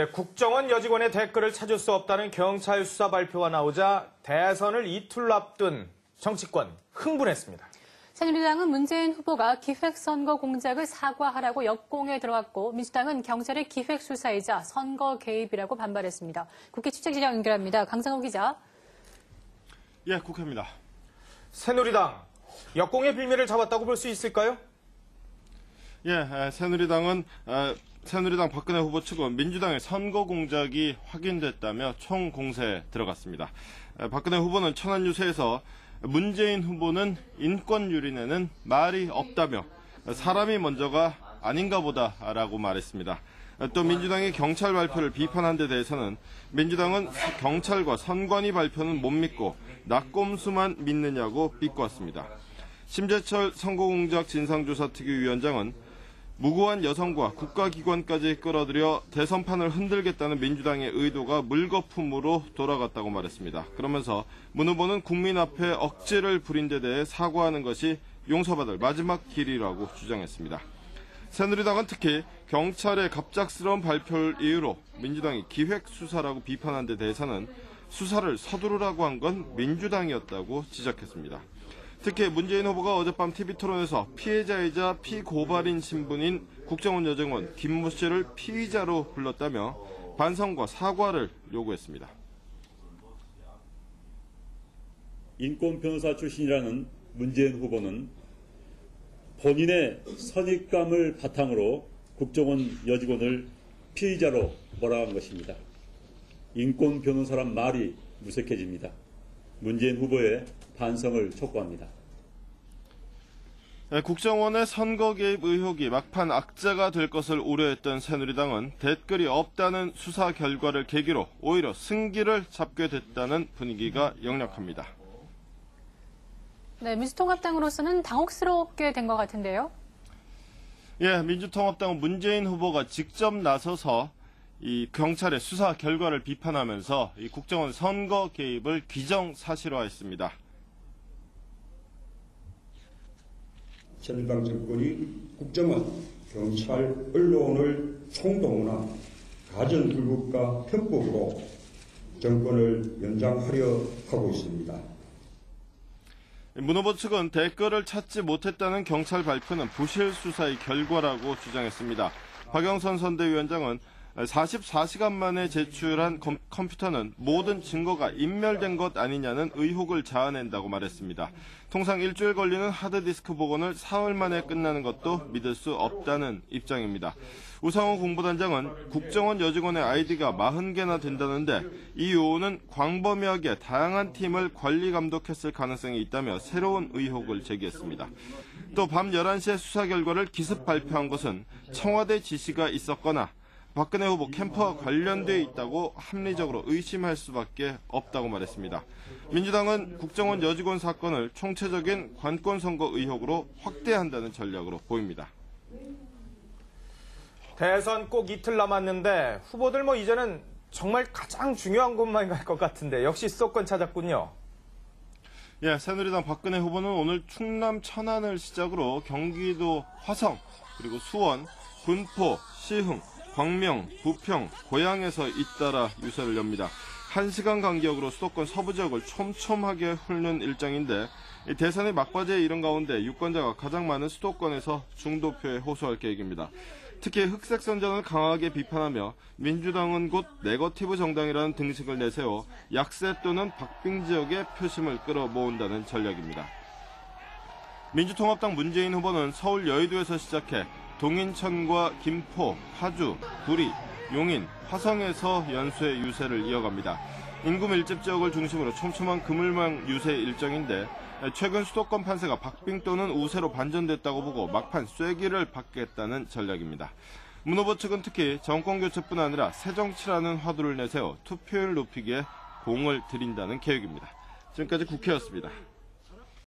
국정원 여직원의 댓글을 찾을 수 없다는 경찰 수사 발표가 나오자 대선을 이틀 앞둔 정치권 흥분했습니다. 새누리당은 문재인 후보가 기획선거 공작을 사과하라고 역공에 들어갔고 민주당은 경찰의 기획수사이자 선거 개입이라고 반발했습니다. 국회 취재기자 연결합니다. 강상호 기자. 예, 국회입니다. 새누리당, 역공의 빌미를 잡았다고 볼 수 있을까요? 예, 새누리당 박근혜 후보 측은 민주당의 선거 공작이 확인됐다며 총공세에 들어갔습니다. 박근혜 후보는 천안 유세에서 문재인 후보는 인권 유린에는 말이 없다며 사람이 먼저가 아닌가 보다라고 말했습니다. 또 민주당이 경찰 발표를 비판한 데 대해서는 민주당은 경찰과 선관위 발표는 못 믿고 낙곰수만 믿느냐고 비꼬았습니다. 심재철 선거공작 진상조사특위위원장은 무고한 여성과 국가기관까지 끌어들여 대선판을 흔들겠다는 민주당의 의도가 물거품으로 돌아갔다고 말했습니다. 그러면서 문 후보는 국민 앞에 억지를 부린 데 대해 사과하는 것이 용서받을 마지막 길이라고 주장했습니다. 새누리당은 특히 경찰의 갑작스러운 발표를 이유로 민주당이 기획수사라고 비판한 데 대해서는 수사를 서두르라고 한 건 민주당이었다고 지적했습니다. 특히 문재인 후보가 어젯밤 TV토론에서 피해자이자 피고발인 신분인 국정원 여직원 김모 씨를 피의자로 불렀다며 반성과 사과를 요구했습니다. 인권 변호사 출신이라는 문재인 후보는 본인의 선입감을 바탕으로 국정원 여직원을 피의자로 몰아간 것입니다. 인권 변호사란 말이 무색해집니다. 문재인 후보의 반성을 촉구합니다. 국정원의 선거 개입 의혹이 막판 악재가 될 것을 우려했던 새누리당은 댓글이 없다는 수사 결과를 계기로 오히려 승기를 잡게 됐다는 분위기가 역력합니다. 네, 민주통합당으로서는 당혹스럽게 된 것 같은데요. 예, 민주통합당은 문재인 후보가 직접 나서서 이 경찰의 수사 결과를 비판하면서 이 국정원 선거 개입을 기정사실화했습니다. 새누리당 정권이 국정원, 경찰, 언론을 총동원한 가전불급과 편법으로 정권을 연장하려 하고 있습니다. 문 후보 측은 댓글을 찾지 못했다는 경찰 발표는 부실 수사의 결과라고 주장했습니다. 박영선 선대위원장은 44시간 만에 제출한 컴퓨터는 모든 증거가 인멸된 것 아니냐는 의혹을 자아낸다고 말했습니다. 통상 일주일 걸리는 하드디스크 복원을 사흘 만에 끝나는 것도 믿을 수 없다는 입장입니다. 우상호 공보단장은 국정원 여직원의 아이디가 40개나 된다는데 이 요원은 광범위하게 다양한 팀을 관리 감독했을 가능성이 있다며 새로운 의혹을 제기했습니다. 또 밤 11시에 수사 결과를 기습 발표한 것은 청와대 지시가 있었거나 박근혜 후보 캠프와 관련돼 있다고 합리적으로 의심할 수밖에 없다고 말했습니다. 민주당은 국정원 여직원 사건을 총체적인 관권선거 의혹으로 확대한다는 전략으로 보입니다. 대선 꼭 이틀 남았는데 후보들 이제는 정말 가장 중요한 곳만 갈 것 같은데 역시 수도권 찾았군요. 예, 새누리당 박근혜 후보는 오늘 충남 천안을 시작으로 경기도 화성, 그리고 수원, 군포, 시흥, 광명, 부평, 고양에서 잇따라 유세를 엽니다. 1시간 간격으로 수도권 서부 지역을 촘촘하게 훑는 일정인데 대선의 막바지에 이른 가운데 유권자가 가장 많은 수도권에서 중도표에 호소할 계획입니다. 특히 흑색 선전을 강하게 비판하며 민주당은 곧 네거티브 정당이라는 등식을 내세워 약세 또는 박빙 지역의 표심을 끌어모은다는 전략입니다. 민주통합당 문재인 후보는 서울 여의도에서 시작해 동인천과 김포, 파주, 구리, 용인, 화성에서 연쇄 유세를 이어갑니다. 인구 밀집 지역을 중심으로 촘촘한 그물망 유세 일정인데 최근 수도권 판세가 박빙 또는 우세로 반전됐다고 보고 막판 쐐기를 받겠다는 전략입니다. 문 후보 측은 특히 정권교체뿐 아니라 새정치라는 화두를 내세워 투표율 높이기에 공을 들인다는 계획입니다. 지금까지 국회였습니다.